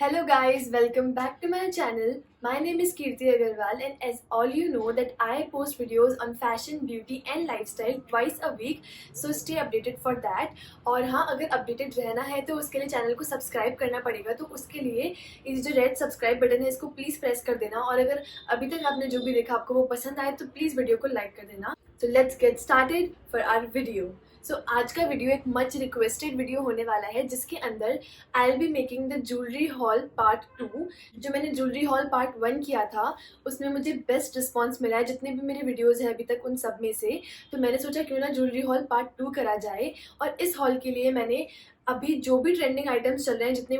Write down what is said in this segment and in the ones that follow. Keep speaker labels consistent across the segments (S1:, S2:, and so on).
S1: Hello guys, welcome back to my channel. My name is Kirti Agarwal and as all you know that I post videos on fashion, beauty and lifestyle twice a week. So stay updated for that. और हाँ, अगर updated रहना है तो उसके लिए channel को subscribe करना पड़ेगा, तो उसके लिए इस जो रेड सब्सक्राइब बटन है इसको प्लीज़ प्रेस कर देना। और अगर अभी तक आपने जो भी देखा आपको वो पसंद आए तो प्लीज़ वीडियो को लाइक कर देना। So let's get started for our video. आज का वीडियो एक मच रिक्वेस्टेड वीडियो होने वाला है जिसके अंदर I will be making the jewellery hall part 2। जो मैंने ज्वेलरी हॉल पार्ट 1 किया था उसमें मुझे बेस्ट रिस्पांस मिला है जितने भी मेरे वीडियोस हैं अभी तक उन सब में से। तो मैंने सोचा क्यों ना ज्वेलरी हॉल पार्ट 2 करा जाए। और इस हॉल के लिए मैंने अभी जो भी ट्रेंडिंग आइटम्स चल रहे हैं, जितने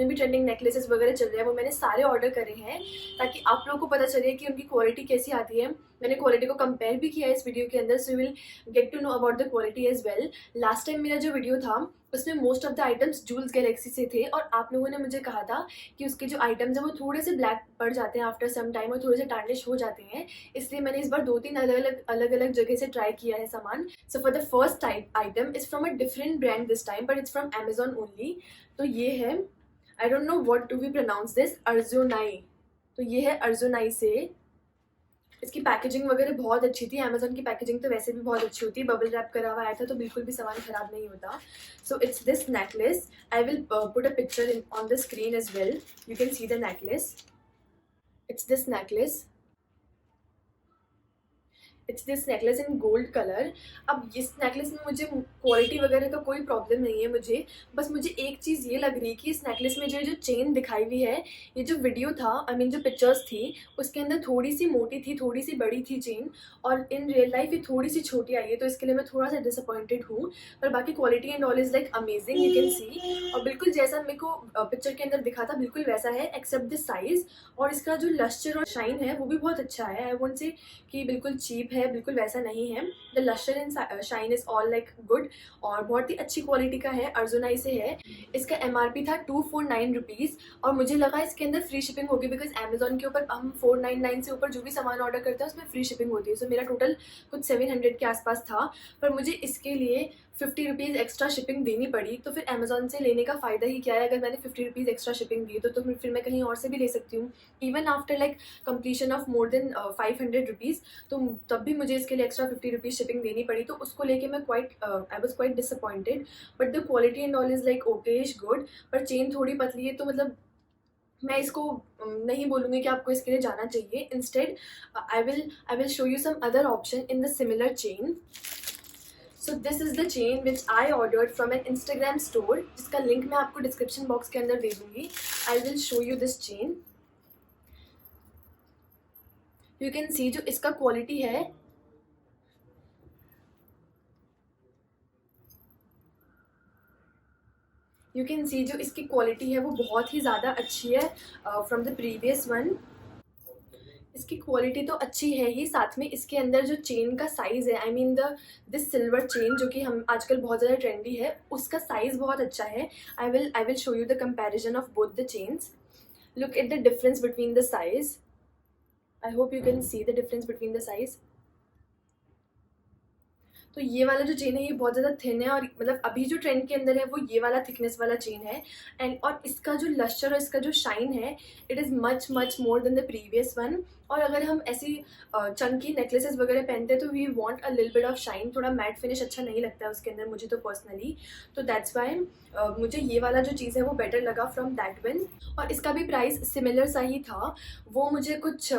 S1: भी ट्रेंडिंग नेकलेसेस वगैरह चल रहे हैं वो मैंने सारे ऑर्डर करे हैं ताकि आप लोगों को पता चले कि उनकी क्वालिटी कैसी आती है। मैंने क्वालिटी को कंपेयर भी किया है इस वीडियो के अंदर, so you will get to know about the quality as well. Last time मेरा जो वीडियो था उसमें most of the items Jewels Galaxy से थे और आप लोगों ने मुझे कहा था कि उसके जो आइटम्स हैं वो थोड़े से ब्लैक पड़ जाते हैं आफ्टर सम टाइम और थोड़े से टार्निश हो जाते हैं। इसलिए मैंने इस बार 2-3 अलग अलग जगह से ट्राई किया है सामान। So for the first item is from a different brand this time but it's from Amazon only. तो ये है, I don't know what do we pronounce this, अर्जुनाई। तो ये है अर्जुनाई से। इसकी पैकेजिंग वगैरह बहुत अच्छी थी। अमेजोन की पैकेजिंग तो वैसे भी बहुत अच्छी होती है, बबल रैप करा हुआ आया था तो बिल्कुल भी सामान खराब नहीं होता। So it's this necklace. I will put a picture on the screen as well, you can see the necklace. It's this necklace. It's this necklace in gold colour. अब इस नेकलेस में मुझे क्वालिटी वगैरह का कोई प्रॉब्लम नहीं है, मुझे एक चीज़ ये लग रही है कि इस नेकलेस में जो चेन दिखाई हुई है, ये जो वीडियो था जो पिक्चर्स थी उसके अंदर थोड़ी सी मोटी थी, थोड़ी सी बड़ी थी चेन, और इन रियल लाइफ ये थोड़ी सी छोटी आई है, तो इसके लिए मैं थोड़ा सा डिसअपॉइंटेड हूँ। पर बाकी quality and all is like amazing, you can सी। और बिल्कुल जैसा मेरे को पिक्चर के अंदर दिखा था बिल्कुल वैसा है एक्सेप्ट द साइज। और इसका जो लस्टर और शाइन है वो भी बहुत अच्छा है। आई वोंट से कि बिल्कुल चीप है, बिल्कुल वैसा नहीं है। The lustre and shine is all like good और बहुत ही अच्छी क्वालिटी का है, अर्जुनाई से है। इसका MRP था 249 रुपीज़ और मुझे लगा इसके अंदर फ्री शिपिंग होगी बिकॉज अमेजोन के ऊपर हम 499 से ऊपर जो भी सामान ऑर्डर करते हैं उसमें फ्री शिपिंग होती है। सो मेरा टोटल कुछ 700 के आसपास था, पर मुझे इसके लिए 50 रुपीज़ एक्स्ट्रा शिपिंग देनी पड़ी। तो फिर अमेजोन से लेने का फ़ायदा ही क्या है अगर मैंने 50 रुपीज़ एक्स्ट्रा शिपिंग दी तो फिर मैं कहीं और से भी ले सकती हूँ even after like completion of more than 500 rupees. तो तब भी मुझे इसके लिए एक्स्ट्रा 50 रुपीज़ शिपिंग देनी पड़ी, तो उसको लेके मैं I was quite disappointed. But the quality and all is like Okesh good. पर चेन थोड़ी पतली है तो मतलब मैं इसको नहीं बोलूँगी कि आपको इसके लिए जाना चाहिए। Instead I will show you some other option in the similar chain. So this is the chain which I ordered from an Instagram store जिसका लिंक मैं आपको डिस्क्रिप्शन बॉक्स के अंदर दे दूँगी। I will show you this chain. You can see जो इसका quality है, यू कैन सी जो इसकी क्वालिटी है वो बहुत ही ज़्यादा अच्छी है फ्रॉम द प्रीवियस वन। इसकी क्वालिटी तो अच्छी है ही, साथ में इसके अंदर जो चेन का साइज़ है, I mean this silver chain जो कि हम आजकल बहुत ज़्यादा ट्रेंडी है, उसका साइज़ बहुत अच्छा है। आई will show you the comparison of both the chains. Look at the difference between the size. I hope you can see the difference between the size. तो ये वाला जो चेन है ये बहुत ज़्यादा थिन है और मतलब अभी जो ट्रेंड के अंदर है वो ये वाला थिकनेस वाला चेन है। और इसका जो लस्टर और इसका जो शाइन है it is much much more than the previous one. और अगर हम ऐसी चंकी नेकलेसेस वगैरह पहनते हैं तो we want a little bit of shine, थोड़ा मैट फिनिश अच्छा नहीं लगता है उसके अंदर मुझे तो पर्सनली। तो दैट्स वाई मुझे ये वाला जो चीज़ है वो बेटर लगा फ्रॉम दैट वन। और इसका भी प्राइस सिमिलर सा ही था, वो मुझे कुछ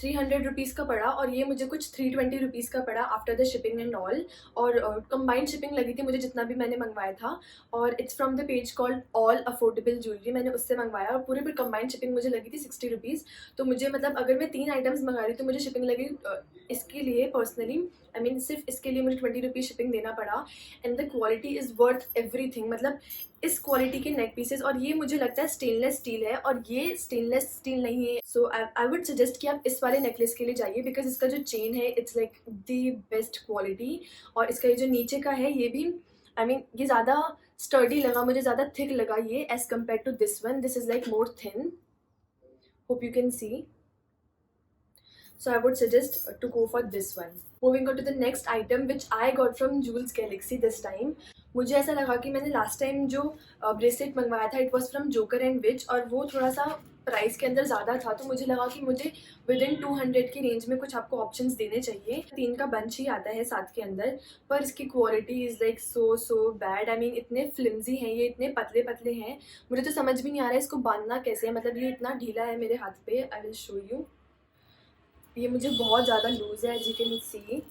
S1: 300 रुपीज़ का पड़ा और ये मुझे कुछ 320 रुपीज़ का पड़ा after the shipping and all. और कंबाइंड शिपिंग लगी थी मुझे जितना भी मैंने मंगवाया था। और it's from the page called all affordable jewellery, मैंने उससे मंगवाया और पूरे पर कंबाइंड शिपिंग मुझे लगी थी 60 रुपीज़। तो मुझे मतलब अगर मैं 3 आइटम्स मंगा रही तो मुझे शिपिंग लगी इसके लिए पर्सनली, आई मीन सिर्फ इसके लिए मुझे 20 रुपीज़ शिपिंग देना पड़ा। And the quality is worth everything. मतलब इस क्वालिटी के नेक पीसेस, और ये मुझे लगता है स्टेनलेस स्टील है और ये स्टेनलेस स्टील नहीं है। सो आई वुड सजेस्ट कि आप इस वाले नेकलेस के लिए जाइए बिकॉज इसका जो चेन है it's like the best quality. और इसका ये जो नीचे का है ये भी आई मीन ये ज़्यादा स्टर्डी लगा मुझे, ज़्यादा थिक लगा ये as compare to this one. This is like more thin, hope you can see. So I would suggest to go for this one. Moving on to the next item which I got from Jules Galaxy this time. मुझे ऐसा लगा कि मैंने last time जो bracelet मंगवाया था it was from joker and which, और वो थोड़ा सा प्राइस के अंदर ज़्यादा था, तो मुझे लगा कि मुझे विद इन 200 की रेंज में कुछ आपको ऑप्शंस देने चाहिए। 3 का बंच ही आता है 7 के अंदर, पर इसकी quality is like so bad. I mean इतने फ्लिम्जी हैं ये, इतने पतले पतले हैं, मुझे तो समझ भी नहीं आ रहा है इसको बांधना कैसे है। मतलब ये इतना ढीला है मेरे हाथ पे। आई विल शो यू। ये मुझे बहुत ज़्यादा लूज़ है, एज यू कैन सी।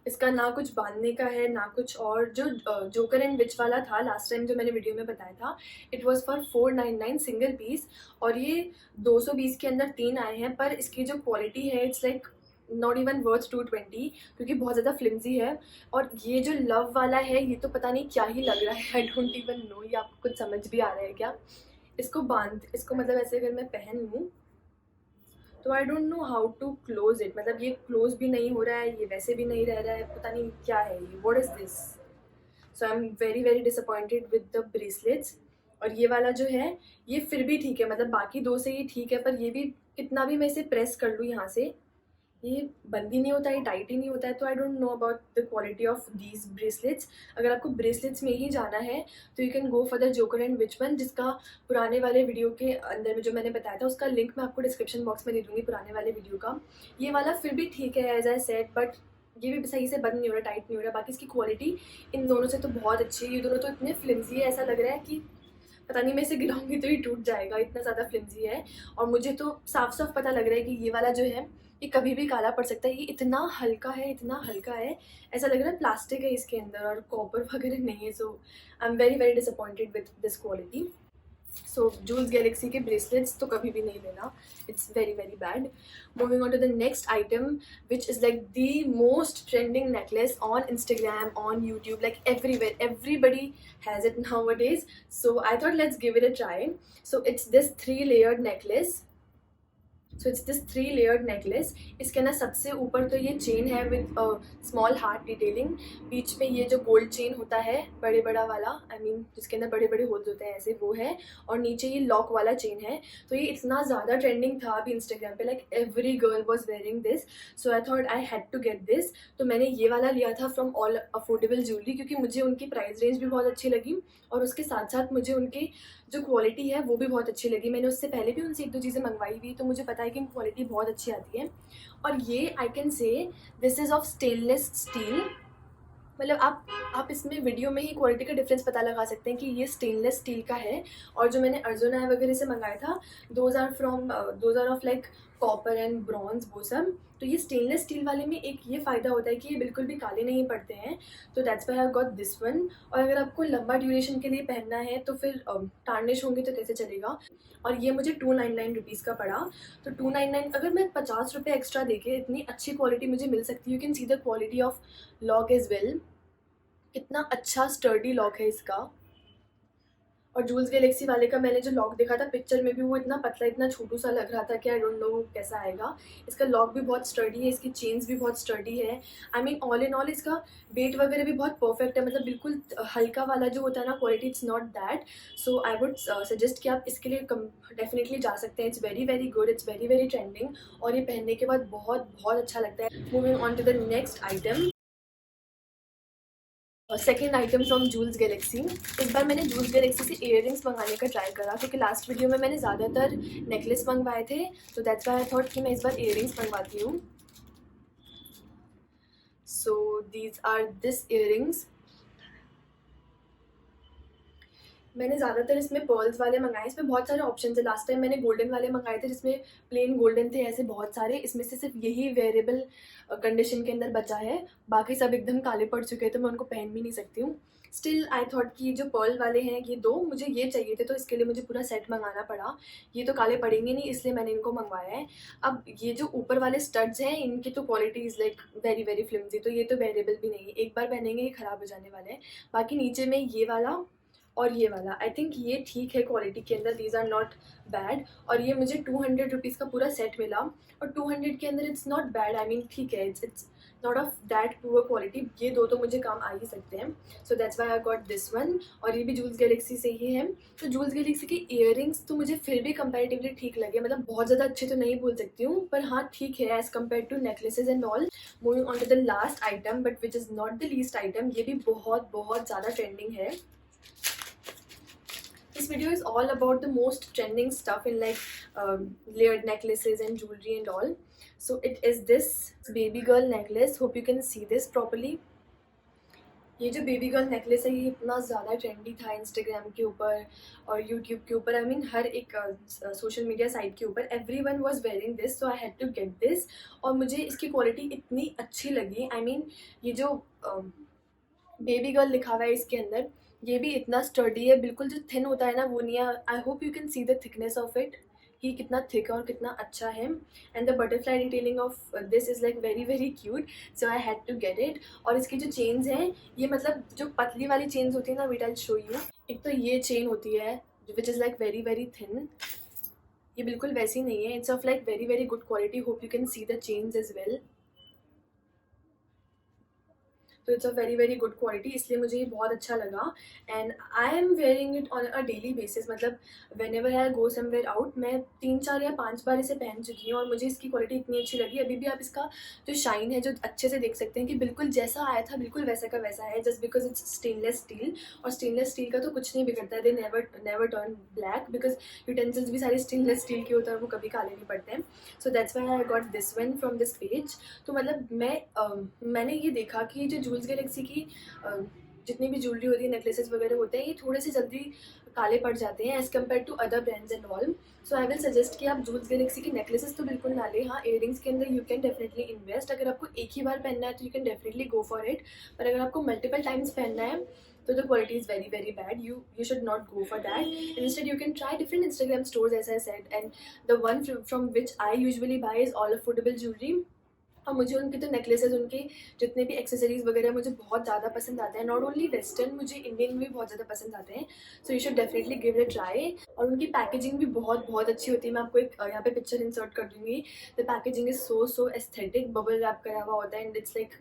S1: इसका ना कुछ बांधने का है ना कुछ और। जो जोकर एंड विच वाला था लास्ट टाइम जो मैंने वीडियो में बताया था, it was for 499 single piece, और ये 220 के अंदर 3 आए हैं। पर इसकी जो क्वालिटी है it's like not even worth 220, क्योंकि बहुत ज़्यादा फ्लिम्जी है। और ये जो लव वाला है ये तो पता नहीं क्या ही लग रहा है। आई डोंट इवन नो ये आपको कुछ समझ भी आ रहा है क्या। इसको मतलब ऐसे अगर मैं पहन लूँ तो I don't know how to close it. मतलब ये क्लोज भी नहीं हो रहा है, ये वैसे भी नहीं रह रहा है, पता नहीं क्या है ये। What is this. So I am very very disappointed with the bracelets. और ये वाला जो है ये फिर भी ठीक है, मतलब बाकी 2 से ये ठीक है, पर ये भी कितना भी मैं इसे प्रेस कर लूँ यहाँ से ये बंद ही नहीं होता है, ये टाइट ही नहीं होता है। तो I don't no about the quality of these bracelets. अगर आपको ब्रेसलेट्स में ही जाना है तो you can go for the joker and which one, जिसका पुराने वाले वीडियो के अंदर में जो मैंने बताया था उसका लिंक मैं आपको डिस्क्रिप्शन बॉक्स में दे दूँगी, पुराने वाले वीडियो का। ये वाला फिर भी ठीक है एज आई सेड, बट ये भी सही से बंद नहीं हो रहा, टाइट नहीं हो रहा। बाकी इसकी क्वालिटी इन दोनों से तो बहुत अच्छी है। ये दोनों तो इतने फ्लिम्जी है, ऐसा लग रहा है कि पता नहीं मैं इसे गिराऊंगी तो ये टूट जाएगा, इतना ज़्यादा फ्लिम्जी है। और मुझे तो साफ साफ पता लग रहा है कि ये वाला जो है ये कभी भी काला पड़ सकता है। ये इतना हल्का है, इतना हल्का है, ऐसा लग रहा है प्लास्टिक है इसके अंदर और कॉपर वगैरह नहीं है। So I am very very disappointed with this quality. So Jewels Galaxy के ब्रेसलेट्स तो कभी भी नहीं लेना, it's very very bad. Moving on to the next item which is like the most trending necklace on Instagram, on YouTube, like everywhere, everybody has it nowadays. So I thought let's give it a try. So it's this 3-layered necklace. इसके ना सबसे ऊपर तो ये chain है with small heart detailing. बीच में ये जो गोल्ड चेन होता है बड़े बड़ा वाला, आई मीन जिसके अंदर बड़े बड़े होल्स होते हैं ऐसे, वो है। और नीचे ये लॉक वाला चेन है। तो ये इतना ज़्यादा ट्रेंडिंग था अभी इंस्टाग्राम पे, like every girl was wearing this. So I thought I had to get this. तो मैंने ये वाला लिया था फ्रॉम ऑल अफोर्डेबल ज्वेलरी, क्योंकि मुझे उनकी प्राइस रेंज भी बहुत अच्छी लगी और उसके साथ साथ मुझे उनकी जो क्वालिटी है वो भी बहुत अच्छी लगी। मैंने उससे पहले भी उनसे 1-2 चीज़ें मंगवाई हुई, तो मुझे पता है कि क्वालिटी बहुत अच्छी आती है। और ये I can say this is of stainless steel. मतलब आप इसमें वीडियो में ही क्वालिटी का डिफरेंस पता लगा सकते हैं कि ये स्टेनलेस स्टील का है। और जो मैंने अर्जुना वगैरह से मंगाया था those are of like copper and bronze वो सब। तो ये स्टेनलेस स्टील वाले में एक ये फ़ायदा होता है कि ये बिल्कुल भी काले नहीं पड़ते हैं। तो that's why I got this one. और अगर आपको लंबा ड्यूरेशन के लिए पहनना है तो फिर टार्निश होंगे तो कैसे चलेगा। और ये मुझे 299 रुपीज़ का पड़ा। तो 299 अगर मैं 50 रुपये एक्स्ट्रा देके इतनी अच्छी क्वालिटी मुझे मिल सकती है। You can see the quality of lock as well, कितना अच्छा स्टर्डी लॉक है इसका। और जूल्स गैलेक्सी वाले का मैंने जो लॉक देखा था पिक्चर में भी वो इतना पतला, इतना छोटू सा लग रहा था कि आई डोंट नो कैसा आएगा। इसका लॉक भी बहुत स्टर्डी है, इसकी चेन्स भी बहुत स्टर्डी है। I mean all in all इसका वेट वगैरह भी बहुत परफेक्ट है। मतलब बिल्कुल हल्का वाला जो होता है ना quality, it's not that. So I would suggest कि आप इसके लिए डेफिनेटली जा सकते हैं। It's very very good, it's very very trending और ये पहनने के बाद बहुत बहुत अच्छा लगता है। Moving on to the next item, second item from Jewels Galaxy. इस बार मैंने जूल्स गैलेक्सी से इयररिंग्स मंगाने का ट्राई करा, क्योंकि लास्ट वीडियो में मैंने ज़्यादातर नेकलेस मंगवाए थे। तो दैट्स व्हाई आई थॉट कि मैं इस बार इयररिंग्स मंगवाती हूँ। So these are this earrings. मैंने ज़्यादातर इसमें पर्ल्स वाले मंगाए। इसमें बहुत सारे ऑप्शन है। लास्ट टाइम मैंने गोल्डन वाले मंगाए थे जिसमें प्लेन गोल्डन थे, ऐसे बहुत सारे। इसमें से सिर्फ यही वेरिएबल कंडीशन के अंदर बचा है, बाकी सब एकदम काले पड़ चुके हैं तो मैं उनको पहन भी नहीं सकती हूँ। स्टिल आई थॉट कि जो पर्ल वाले हैं ये दो मुझे ये चाहिए थे, तो इसके लिए मुझे पूरा सेट मंगाना पड़ा। ये तो काले पड़ेंगे नहीं इसलिए मैंने इनको मंगवाया है। अब ये जो ऊपर वाले स्टड्स हैं इनकी तो quality is like very very flimsy, तो ये तो वेरिएबल भी नहीं है, एक बार पहनेंगे ये ख़राब हो जाने वाले हैं। बाकी नीचे में ये वाला और ये वाला आई थिंक ये ठीक है क्वालिटी के अंदर, दीज आर नॉट बैड। और ये मुझे 200 रुपीज़ का पूरा सेट मिला, और 200 के अंदर it's not bad, I mean ठीक है, it's not of that poor quality. ये दो तो मुझे काम आ ही सकते हैं, so that's why I got this one. और ये भी जूल्स गैलेक्सी से ही है। तो जूल्स गैलेक्सी की इयरिंग्स तो मुझे फिर भी कंपैरेटिवली ठीक लगे, मतलब बहुत ज़्यादा अच्छे तो नहीं बोल सकती हूँ, पर हाँ ठीक है as compare to necklaces and all. Moving on to the last item but which is not the least item, ये भी बहुत बहुत ज़्यादा ट्रेंडिंग है। This video is all about the most trending stuff in like layered necklaces and jewelry and all. So it is this baby girl necklace. Hope you can see this properly. ये जो baby girl necklace है ये इतना ज़्यादा trendy था Instagram के ऊपर और यूट्यूब के ऊपर, आई मीन हर एक सोशल मीडिया साइट के ऊपर everyone was wearing this, so I had to get this. और मुझे इसकी क्वालिटी इतनी अच्छी लगी, आई मीन ये जो बेबी गर्ल लिखा हुआ है इसके अंदर, ये भी इतना स्टर्डी है, बिल्कुल जो थिन होता है ना वो नहीं है। I hope you can see the thickness of it, कि कितना थिक है और कितना अच्छा है। And the butterfly detailing of this is like very very cute, so I had to get it. और इसकी जो चेन्स हैं ये मतलब जो पतली वाली चेन्स होती है ना, वेट आई शो यू। एक तो ये चेन होती है which is like very very thin, ये बिल्कुल वैसी नहीं है, it's of like very very good quality. Hope you can see the chains as well. तो it's a very very good quality, इसलिए मुझे ये बहुत अच्छा लगा। And I am wearing it on a daily basis, मतलब whenever I go somewhere out मैं 3 4 या 5 बार इसे पहन चुकी हूँ और मुझे इसकी क्वालिटी इतनी अच्छी लगी। अभी भी आप इसका जो शाइन है जो अच्छे से देख सकते हैं कि बिल्कुल जैसा आया था बिल्कुल वैसा का वैसा है, just because it's stainless steel. और स्टेनलेस स्टील का तो कुछ नहीं बिगड़ता है, they never never turn black, because utensils भी सारे स्टेनलेस स्टील के होते हैं और वो कभी काले नहीं पड़ते हैं। So that's why I got this one from this page. तो मतलब मैंने ये देखा कि जो जूल्स गैलेक्सी की जितनी भी ज्वेलरी होती है, नेकलेसेस वगैरह होते हैं, ये थोड़े से जल्दी काले पड़ जाते हैं as compare to other brands and all. So I will suggest कि आप जूल्स गैलेक्सी की नेकलेसेस तो बिल्कुल ना लें। हाँ, इयरिंग्स के अंदर यू कैन डेफिनेटली इन्वेस्ट, अगर आपको एक ही बार पहनना है तो you can definitely go for it. पर अगर आपको मल्टीपल टाइम्स पहनना है तो the quality is very very bad, you should not go for that. Instead you can try different Instagram stores as I said, and the one from which I usually buy is all affordable jewelry. और मुझे उनके तो necklaces, उनके जितने भी accessories वगैरह मुझे बहुत ज़्यादा पसंद आते हैं, नॉट ओनली वेस्टर्न, मुझे इंडियन भी बहुत ज़्यादा पसंद आते हैं। So you should definitely give it a try. और उनकी पैकेजिंग भी बहुत बहुत अच्छी होती है, मैं आपको एक यहाँ पे पिक्चर इंसर्ट कर दूँगी। The packaging is so aesthetic, bubble wrap करा हुआ होता है एंड इट्स लाइक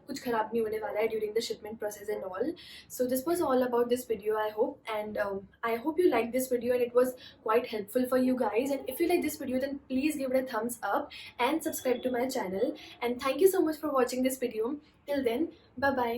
S1: कुछ ख़राब नहीं होने वाला है during the shipment process and all. So this was all about this video, I hope, and I hope you liked this video and it was quite helpful for you guys. And if you like this video then please give it a thumbs up and subscribe to my channel. And thank you so much for watching this video. Till then, bye bye.